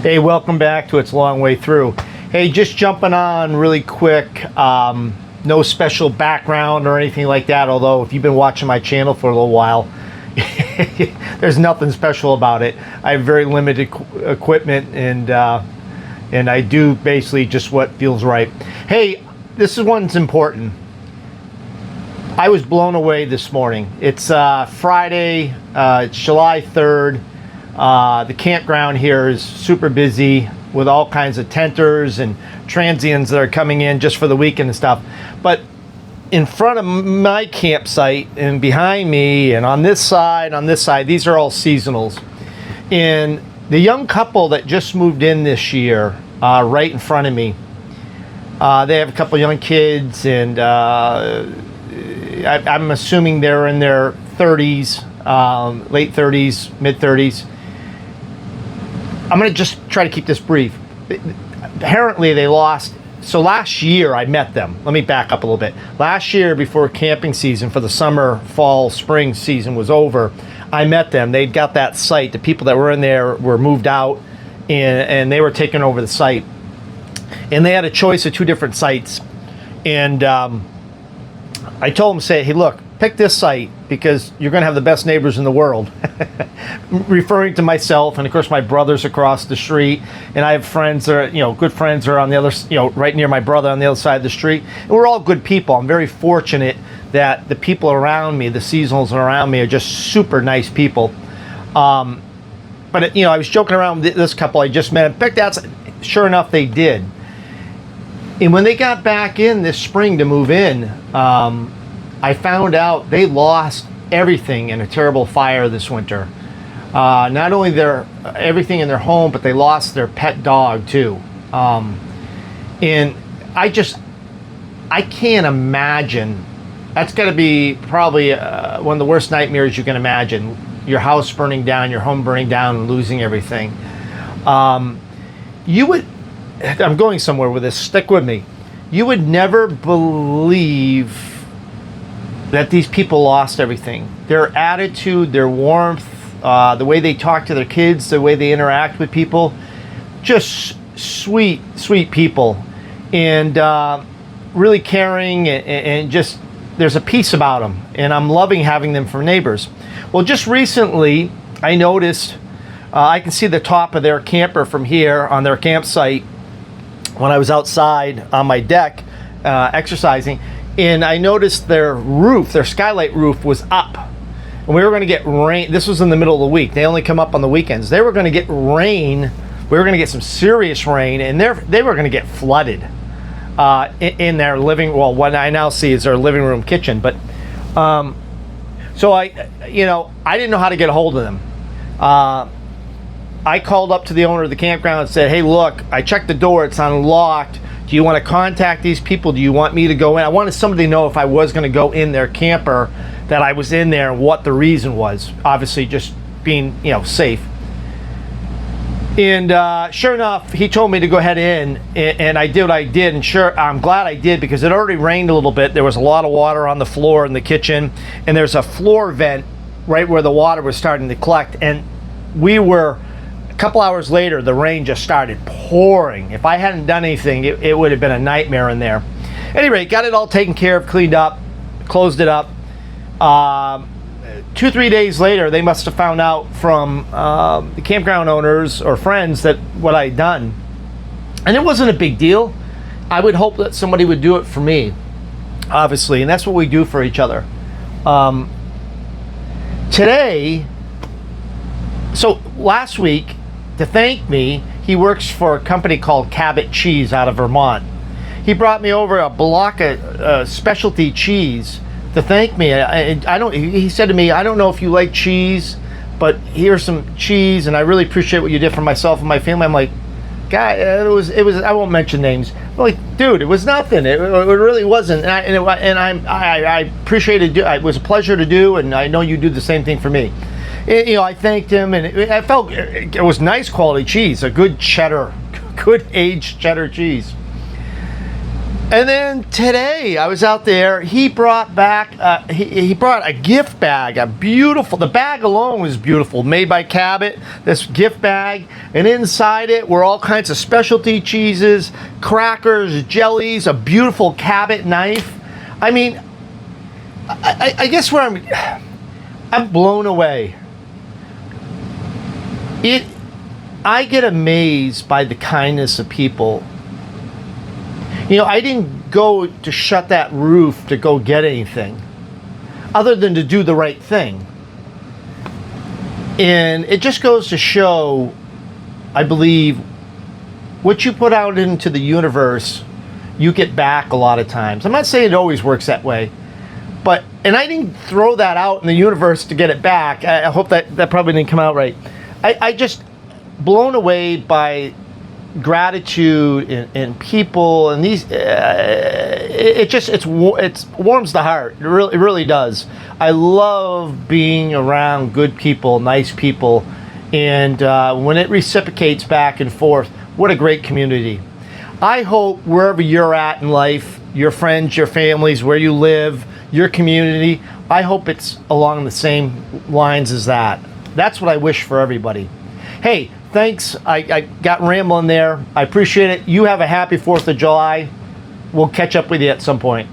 Hey, welcome back to It's a Long Way Through. Hey, just jumping on really quick. No special background or anything like that, although if you've been watching my channel for a little while, there's nothing special about it. I have very limited equipment, and I do basically just what feels right. Hey, this is one's important. I was blown away this morning. It's Friday, it's July 3rd. The campground here is super busy with all kinds of tenters and transients that are coming in just for the weekend and stuff. But in front of my campsite and behind me and on this side, these are all seasonals. And the young couple that just moved in this year, right in front of me, they have a couple young kids, and I'm assuming they're in their 30s, late 30s, mid 30s. I'm going to just try to keep this brief. Apparently they lost. So last year I met them. Let me back up a little bit. Last year, before camping season for the summer, fall, spring season was over, I met them. They'd got that site. The people that were in there were moved out, and they were taking over the site. And they had a choice of two different sites. And I told them, say, hey, look, pick this site because you're going to have the best neighbors in the world. Referring to myself, and of course my brother's across the street, and I have friends that are, good friends are on the other, right near my brother on the other side of the street. And we're all good people. I'm very fortunate that the people around me, the seasonals around me, are just super nice people. But I was joking around with this couple I just met. Pick that. Sure enough, they did. And when they got back in this spring to move in, I found out they lost everything in a terrible fire this winter. Not only everything in their home, but they lost their pet dog too. And I can't imagine. That's got to be probably one of the worst nightmares you can imagine. Your house burning down, your home burning down, and losing everything. I'm going somewhere with this. Stick with me. You would never believe that these people lost everything. Their attitude, their warmth, the way they talk to their kids, the way they interact with people, just sweet, sweet people, and really caring, and just there's a peace about them, and I'm loving having them for neighbors. Well, just recently, I noticed, I can see the top of their camper from here on their campsite when I was outside on my deck exercising. And I noticed their roof, their skylight roof, was up. And we were going to get rain. This was in the middle of the week. They only come up on the weekends. They were going to get rain. We were going to get some serious rain, and they were going to get flooded in their living. Well, what I now see is their living room kitchen. But so I didn't know how to get a hold of them. I called up to the owner of the campground and said, "Hey, look, I checked the door. It's unlocked. Do you want to contact these people? Do you want me to go in?" I wanted somebody to know if I was going to go in their camper, that I was in there, and what the reason was. Obviously, just being, safe. And sure enough, he told me to go ahead in, and I did what I did. And sure, I'm glad I did, because it already rained a little bit. There was a lot of water on the floor in the kitchen, and there's a floor vent right where the water was starting to collect. And a couple hours later, the rain just started pouring. If I hadn't done anything, it would have been a nightmare in there. Anyway, got it all taken care of, cleaned up, closed it up. 2-3 days later, they must have found out from the campground owners or friends that what I'd done. And it wasn't a big deal. I would hope that somebody would do it for me, obviously, and that's what we do for each other. So last week, to thank me, he works for a company called Cabot Cheese out of Vermont. He brought me over a block of specialty cheese to thank me. He said to me, "I don't know if you like cheese, but here's some cheese, and I really appreciate what you did for myself and my family." I'm like, "God, it was. I won't mention names." I'm like, "Dude, it was nothing. It really wasn't." I appreciated it. It was a pleasure to do, and I know you do the same thing for me. I thanked him, and I felt it was nice quality cheese, a good cheddar, good aged cheddar cheese. And then today I was out there. He brought back. He brought a gift bag, a beautiful. The bag alone was beautiful, made by Cabot. This gift bag, and inside it were all kinds of specialty cheeses, crackers, jellies, a beautiful Cabot knife. I mean, I guess where I'm blown away. I get amazed by the kindness of people. You know, I didn't go to shut that roof to go get anything other than to do the right thing. And it just goes to show, I believe, what you put out into the universe, you get back a lot of times. I'm not saying it always works that way, but, and I didn't throw that out in the universe to get it back. I hope that probably didn't come out right. I just blown away by gratitude and people, and these it warms the heart. It really does. I love being around good people, nice people, and when it reciprocates back and forth, what a great community. I hope wherever you're at in life, your friends, your families, where you live, your community, I hope it's along the same lines as that. That's what I wish for everybody. Hey, thanks. I got rambling there. I appreciate it. You have a happy 4th of July. We'll catch up with you at some point.